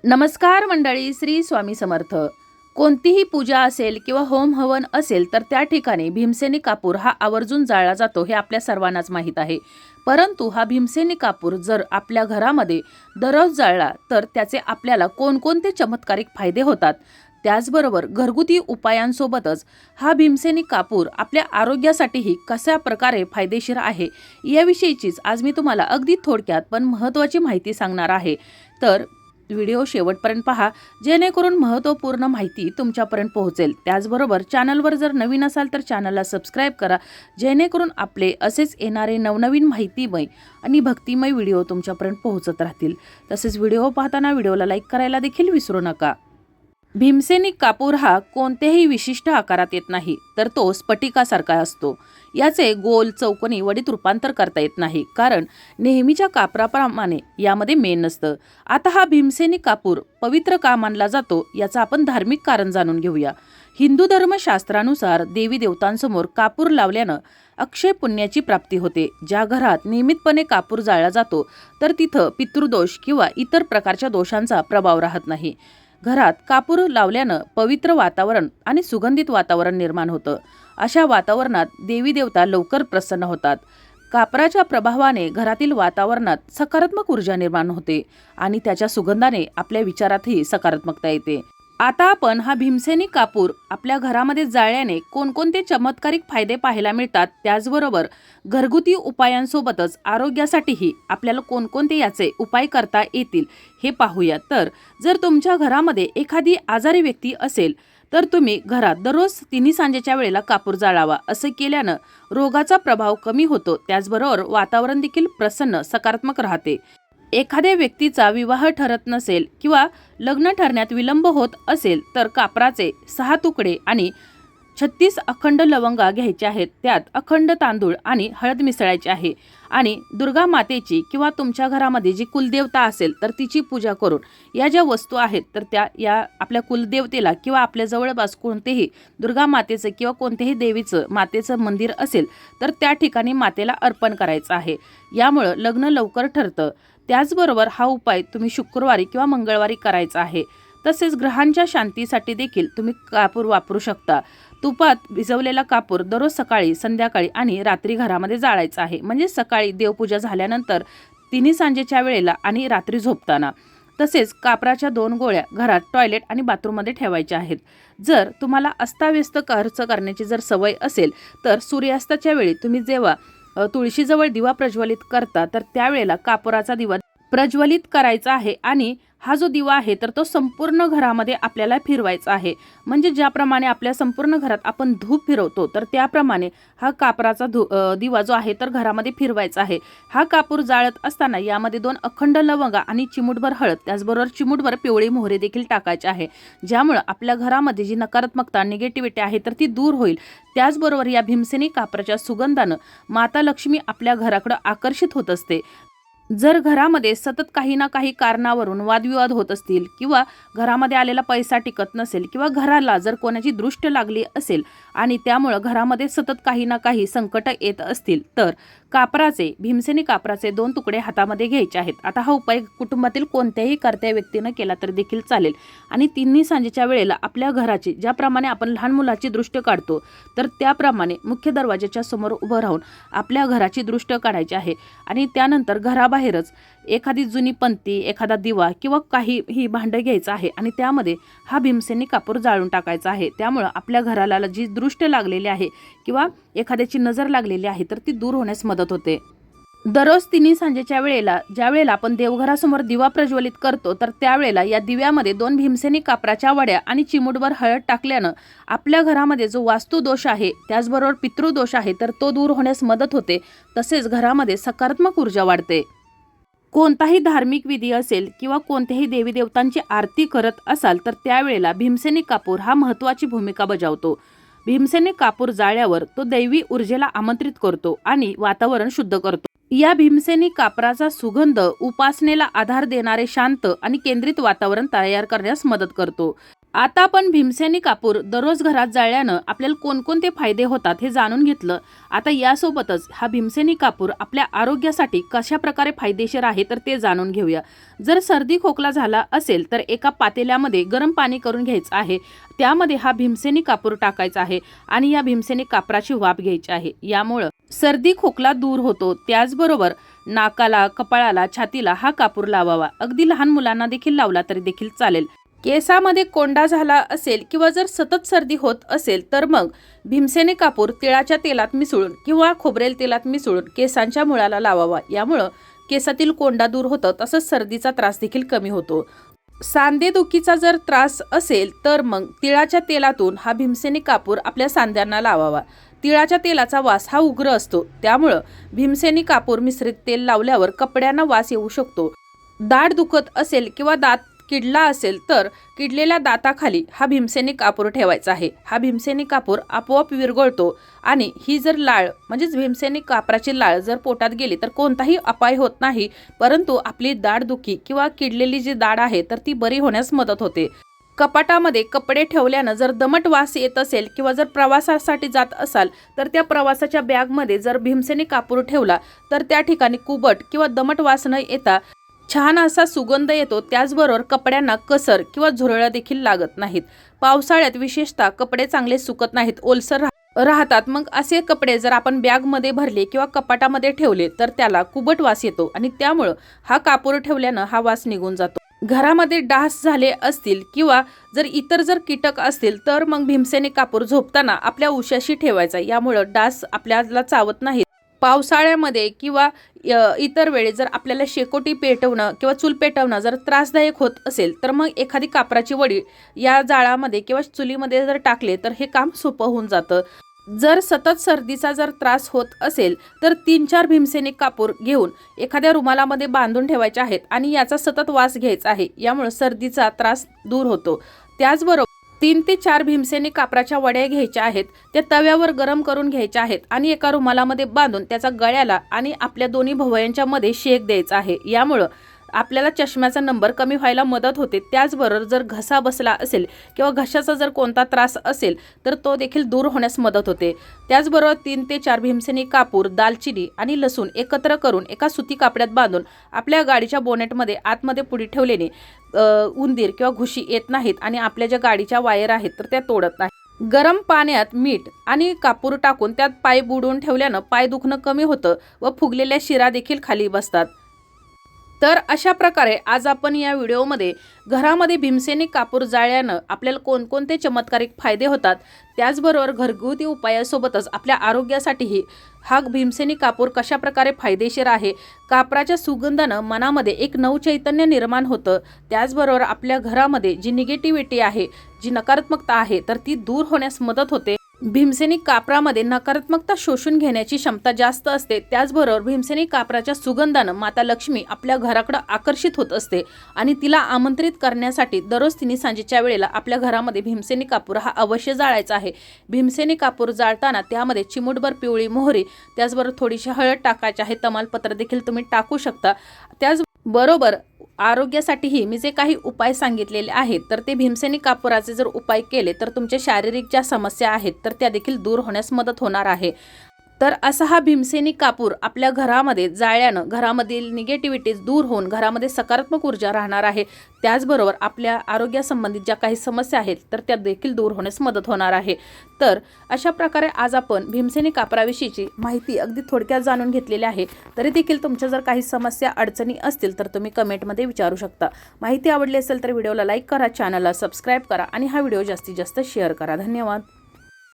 नमस्कार मंडळी, श्री स्वामी समर्थ. कोणतीही पूजा असेल किंवा होम हवन असेल तर त्या ठिकाणी भीमसेनी कापूर हा आवर्जून जाळला जातो हे आपल्या सर्वांनाच माहीत आहे. परंतु हा भीमसेनी कापूर जर आपल्या घरामध्ये दररोज जाळला तर त्याचे आपल्याला कोणकोणते चमत्कारिक फायदे होतात, त्याचबरोबर घरगुती उपायांसोबतच हा भीमसेनी कापूर आपल्या आरोग्यासाठीही कशा प्रकारे फायदेशीर आहे याविषयीचीच आज मी तुम्हाला अगदी थोडक्यात पण महत्त्वाची माहिती सांगणार आहे. तर व्हिडिओ शेवटपर्यंत पहा, जेणेकरून महत्त्वपूर्ण माहिती तुमच्यापर्यंत पोहोचेल. त्याचबरोबर चॅनलवर जर नवीन असाल तर चॅनलला सबस्क्राईब करा, जेणेकरून आपले असेच येणारे नवनवीन माहितीमय आणि भक्तिमय व्हिडिओ तुमच्यापर्यंत पोहोचत राहतील. तसेच व्हिडिओ पाहताना व्हिडिओला लाईक करायला देखील विसरू नका. भीमसेनी कापूर हा कोणत्याही विशिष्ट आकारात येत नाही, तर तो स्फटिकासारखा असतो. याचे गोल चौकोनी वडीत रूपांतर करता येत नाही, कारण नेहमीच्या कापराप्रमाणे यामध्ये मेण नसतं. आता हा भीमसेनी कापूर पवित्र का मानला जातो याचं आपण धार्मिक कारण जाणून घेऊया. हिंदू धर्मशास्त्रानुसार देवी देवतांसमोर कापूर लावल्यानं अक्षय पुण्याची प्राप्ती होते. ज्या घरात नियमितपणे कापूर जाळला जातो तर तिथं पितृदोष किंवा इतर प्रकारच्या दोषांचा प्रभाव राहत नाही. घरात कापूर लावल्यानं पवित्र वातावरण आणि सुगंधित वातावरण निर्माण होतं. अशा वातावरणात देवी देवता लवकर प्रसन्न होतात. कापराच्या प्रभावाने घरातील वातावरणात सकारात्मक ऊर्जा निर्माण होते आणि त्याच्या सुगंधाने आपल्या विचारातही सकारात्मकता येते. आता आपण हा भीमसेनी कापूर आपल्या घरामध्ये जाळल्याने कोणकोणते चमत्कारिक फायदे पाहायला मिळतात, त्याचबरोबर घरगुती उपायांसोबतच आरोग्यासाठीही आपल्याला कोणकोणते याचे उपाय करता येतील हे पाहूया. तर जर तुमच्या घरामध्ये एखादी आजारी व्यक्ती असेल तर तुम्ही घरात दररोज तिन्ही सांजेच्या वेळेला कापूर जाळावा. असे केल्यानं रोगाचा प्रभाव कमी होतो, त्याचबरोबर वातावरण देखील प्रसन्न सकारात्मक राहते. एखाद्या व्यक्तीचा विवाह ठरत नसेल किंवा लग्न ठरण्यात विलंब होत असेल तर कापराचे 6 तुकडे आणि 36 अखंड लवंगा घ्यायचे आहेत. त्यात अखंड तांदूळ आणि हळद मिसळायची आहे आणि दुर्गा मातेची किंवा तुमच्या घरामध्ये जी कुलदेवता असेल तर तिची पूजा करून या ज्या वस्तू आहेत तर त्या या आपल्या कुलदेवतेला किंवा आपल्या जवळपास कोणतेही दुर्गा मातेचं किंवा कोणत्याही देवीचं मातेचं मंदिर असेल तर त्या ठिकाणी मातेला अर्पण करायचं आहे. यामुळं लग्न लवकर ठरतं. त्याचबरोबर हा उपाय तुम्ही शुक्रवारी किंवा मंगळवारी करायचा आहे. तसेच ग्रहांच्या शांतीसाठी देखील तुम्ही कापूर वापरू शकता. तुपात भिजवलेला कापूर दररोज सकाळी, संध्याकाळी आणि रात्री घरामध्ये जाळायचा आहे. म्हणजे सकाळी देवपूजा झाल्यानंतर, तिन्ही सांजेच्या वेळेला आणि रात्री झोपताना. तसेच कापराच्या 2 गोळ्या घरात टॉयलेट आणि बाथरूममध्ये ठेवायच्या आहेत. जर तुम्हाला अस्ताव्यस्त खर्च करण्याची जर सवय असेल तर सूर्यास्ताच्या वेळी तुम्ही जेव्हा तुळशीजवळ दिवा प्रज्वलित करता तर त्यावेळेला कापुराचा दिवा प्रज्वलित करायचा आहे आणि हा जो दिवा आहे तर तो संपूर्ण घरामध्ये आपल्याला फिरवायचा आहे. म्हणजे ज्याप्रमाणे आपल्या संपूर्ण घरात आपण धूप फिरवतो तर त्याप्रमाणे हा कापराचा दिवा जो आहे तर घरामध्ये फिरवायचा आहे. हा कापूर जाळत असताना यामध्ये 2 अखंड लवंगा आणि चिमूटभर हळद, त्याचबरोबर चिमूटभर पिवळी मोहरी देखील टाकायचे आहे, ज्यामुळे आपल्या घरामध्ये जी नकारात्मकता, निगेटिव्हिटी आहे तर ती दूर होईल. त्याचबरोबर या भीमसेनी कापराच्या सुगंधानं माता लक्ष्मी आपल्या घराकडे आकर्षित होत असते. जर घरामध्ये सतत काही ना काही कारणावरून वादविवाद होत असतील किंवा घरामध्ये आलेला पैसा टिकत नसेल किंवा घराला जर कोणाची दृष्ट लागली असेल आणि त्यामुळं घरामध्ये सतत काही ना काही संकट येत असतील तर भीमसेनी कापराचे 2 तुकडे हातामध्ये घ्यायचे आहेत. आता हा उपाय कुटुंबातील कोणत्याही कर्त्या व्यक्तीनं केला तर देखील चालेल आणि तिन्ही सांजेच्या वेळेला आपल्या घराची ज्याप्रमाणे आपण लहान मुलाची दृष्ट काढतो तर त्याप्रमाणे मुख्य दरवाजाच्या समोर उभं राहून आपल्या घराची दृष्ट काढायची आहे आणि त्यानंतर घराबाहेरच एखादी जुनी पंती, एखादा दिवा किंवा काही भांडं घ्यायचं आहे आणि त्यामध्ये हा भीमसेनी कापूर जाळून टाकायचा आहे. त्यामुळं आपल्या घराला जी दृष्ट लागलेली आहे किंवा एखाद्याची नजर लागलेली आहे तर ती दूर होण्यास मदत होते. दररोज तिन्ही सांजेच्या वेळेला ज्या वेळेला आपण देवघरासमोर दिवा प्रज्वलित करतो तर त्यावेळेला या दिव्यामध्ये 2 भीमसेनी कापराच्या वड्या आणि चिमूटभर हळद टाकल्यानं आपल्या घरामध्ये जो वास्तू दोष आहे त्याचबरोबर पितृदोष आहे तर तो दूर होण्यास मदत होते. तसेच घरामध्ये सकारात्मक ऊर्जा वाढते. कोणताही धार्मिक विधी असेल किंवा कोणत्याही देवी देवतांची आरती करत असाल तर त्यावेळेला भीमसेनी कापूर हा महत्त्वाची भूमिका बजावतो. भीमसेनी कापूर जाळल्यावर तो दैवी ऊर्जेला आमंत्रित करतो आणि वातावरण शुद्ध करतो. या भीमसेनी कापराचा सुगंध उपासनेला आधार देणारे शांत आणि केंद्रित वातावरण तयार करण्यास मदत करतो. आता आपण भीमसेनी कापूर दररोज घरात जाळल्यानं आपल्याला कोणकोणते फायदे होतात हे जाणून घेतलं। आता यासोबतच हा भीमसेनी कापूर आपल्या आरोग्यासाठी कशा प्रकारे फायदेशीर आहे तर ते जाणून घेऊया। जर सर्दी खोकला झाला असेल तर एका पातेल्यामध्ये गरम पाणी करून घ्यायचं आहे, त्यामध्ये हा भीमसेनी कापूर टाकायचा आहे आणि या भीमसेनी कापराची वाफ घ्यायची आहे। यामुळे सर्दी खोकला दूर होतो। त्याचबरोबर नाकाला, कपाळाला, छातीला हा कापूर लावावा। अगदी लहान मुलांना देखील लावला तरी देखील चालेल। केसामध्ये कोंडा झाला असेल किंवा जर सतत सर्दी होत असेल तर मग भीमसेनी कापूर तिळाच्या तेलात मिसळून किंवा खोबरेल तेलात मिसळून केसांच्या मुळाला लावावा। यामुळे केसातील कोंडा दूर होतो, तसंच सर्दीचा त्रास देखील कमी होतो। सांधेदुखीचा जर त्रास असेल तर मग तिळाच्या तेलातून हा भीमसेनी कापूर आपल्या सांध्यांना लावावा। तिळाच्या तेलाचा वास हा उग्र असतो, त्यामुळे भीमसेनी कापूर मिश्रित तेल लावल्यावर कपड्यांना वास येऊ शकतो। दाढ दुखत असेल किंवा दात किडला असेल तर किडलेल्या दाताखाली हा भीमसेनी कापूर ठेवायचा आहे। हा भीमसेनी कापूर आपोआप विरघळतो आणि ही जर लाळ म्हणजेच भीमसेनी कापराची लाळ जर पोटात गेली तर कोणताही अपाय होत नाही, परंतु आपली दाढदुखी किंवा किडलेली जी दाढ आहे तर ती बरी होण्यास मदत होते। कपाटामध्ये कपडे ठेवल्यानं जर दमट वास येत असेल किंवा जर प्रवासासाठी जात असाल तर त्या प्रवासाच्या बॅगमध्ये जर भीमसेनी कापूर ठेवला तर त्या ठिकाणी कुबट किंवा दमट वास न येता छान असा सुगंध येतो। त्याचबरोबर कपड्यांना कसर किंवा झुरळ देखील लागत नाहीत। पावसाळ्यात विशेषतः कपडे चांगले सुकत नाहीत, ओलसर राहतात। मग असे कपडे जर आपण बॅगमध्ये भरले किंवा कपाटामध्ये ठेवले तर त्याला कुबट वास येतो आणि त्यामुळे हा कापूर ठेवल्यानं हा वास निघून जातो। घरामध्ये डास झाले असतील किंवा जर इतर जर कीटक असतील तर मग भीमसेनी कापूर झोपताना आपल्या उशाशी ठेवायचा, यामुळे डास आपल्याला चावत नाहीत। पावसाळ्यामध्ये किंवा इतर वेळी जर आपल्याला शेकोटी पेटवणं किंवा चूल पेटवणं जर त्रासदायक होत असेल तर मग एखादी कापराची वडी या जाळामध्ये किंवा चुलीमध्ये जर टाकले तर हे काम सोपं होऊन जातं। जर सतत सर्दीचा जर त्रास होत असेल तर 3-4 भीमसेनी कापूर घेऊन एखाद्या रुमालामध्ये बांधून ठेवायचे आहेत आणि याचा सतत वास घ्यायचा आहे, यामुळे सर्दीचा त्रास दूर होतो। त्याचबरोबर 3 ते 4 भीमसेनी कापराच्या वड्या घ्यायच्या आहेत, त्या तव्यावर गरम करून घ्यायच्या आहेत आणि एका रुमालामध्ये बांधून त्याचा गळ्याला आणि आपल्या दोन्ही भुवयांच्या मध्ये शेक द्यायचा आहे। यामुळे आपल्याला चष्म्याचा नंबर कमी व्हायला मदत होते। त्याचबरोबर जर घसा बसला असेल किंवा घशाचा जर कोणता त्रास असेल तर तो देखील दूर होण्यास मदत होते। त्याचबरोबर 3 ते 4 भीमसेनी कापूर, दालचिनी आणि लसूण एकत्र करून एका सुती कापड्यात बांधून आपल्या गाडीच्या बोनेटमध्ये आतमध्ये पुढे ठेवल्याने उंदीर किंवा घुशी येत नाहीत आणि आपल्या ज्या गाडीच्या वायर आहेत तर त्या तोडत नाहीत। गरम पाण्यात मीठ आणि कापूर टाकून त्यात पाय बुडवून ठेवल्यानं पाय दुखणं कमी होतं व फुगलेल्या शिरा देखील खाली बसतात। तर अशा प्रकारे आज आपण या व्हिडिओमध्ये घरामध्ये भीमसेनी कापूर जाळल्यानं आपल्याला कोणकोणते चमत्कारिक फायदे होतात, त्याचबरोबर घरगुती उपायासोबतच आपल्या आरोग्यासाठीही हा भीमसेनी कापूर कशा प्रकारे फायदेशीर आहे। कापराच्या सुगंधानं मनामध्ये एक नवचैतन्य निर्माण होतं। त्याचबरोबर आपल्या घरामध्ये जी निगेटिव्हिटी आहे, जी नकारात्मकता आहे तर ती दूर होण्यास मदत होते। भीमसेनी कापरामध्ये नकारात्मकता शोषून घेण्याची क्षमता जास्त असते। त्याचबरोबर भीमसेनी कापराच्या सुगंधानं माता लक्ष्मी आपल्या घराकडे आकर्षित होत असते आणि तिला आमंत्रित करण्यासाठी दररोज तिने सांजेच्या वेळेला आपल्या घरामध्ये भीमसेनी कापूर हा अवश्य जाळायचा आहे। भीमसेनी कापूर जाळताना त्यामध्ये चिमूटभर पिवळी मोहरी, त्याचबरोबर थोडीशी हळद टाकायची आहे। तमालपत्र देखील तुम्ही टाकू शकता। त्याचबरोबर आरोग्यासाठीही मी जे काही उपाय सांगितलेले आहेत तर ते भीमसेनी कापुराचे जर उपाय केले तर तुमच्या शारीरिक ज्या समस्या आहेत तर त्या देखील दूर होण्यास मदत होणार आहे। तर असा हा भीमसेनी कापूर आपल्या घरामध्ये जाळल्यानं घरामधील निगेटिव्हिटीज दूर होऊन घरामध्ये सकारात्मक ऊर्जा राहणार आहे। त्याचबरोबर आपल्या आरोग्यासंबंधित ज्या काही समस्या आहेत तर त्या देखील दूर होण्यास मदत होणार आहे। तर अशा प्रकारे आज आपण भीमसेनी कापराविषयीची माहिती अगदी थोडक्यात जाणून घेतलेली आहे। तरी देखील तुमच्या जर काही समस्या अडचणी असतील तर तुम्ही कमेंटमध्ये विचारू शकता। माहिती आवडली असेल तर व्हिडिओला लाईक करा, चॅनलला सबस्क्राईब करा आणि हा व्हिडिओ जास्तीत जास्त शेअर करा। धन्यवाद।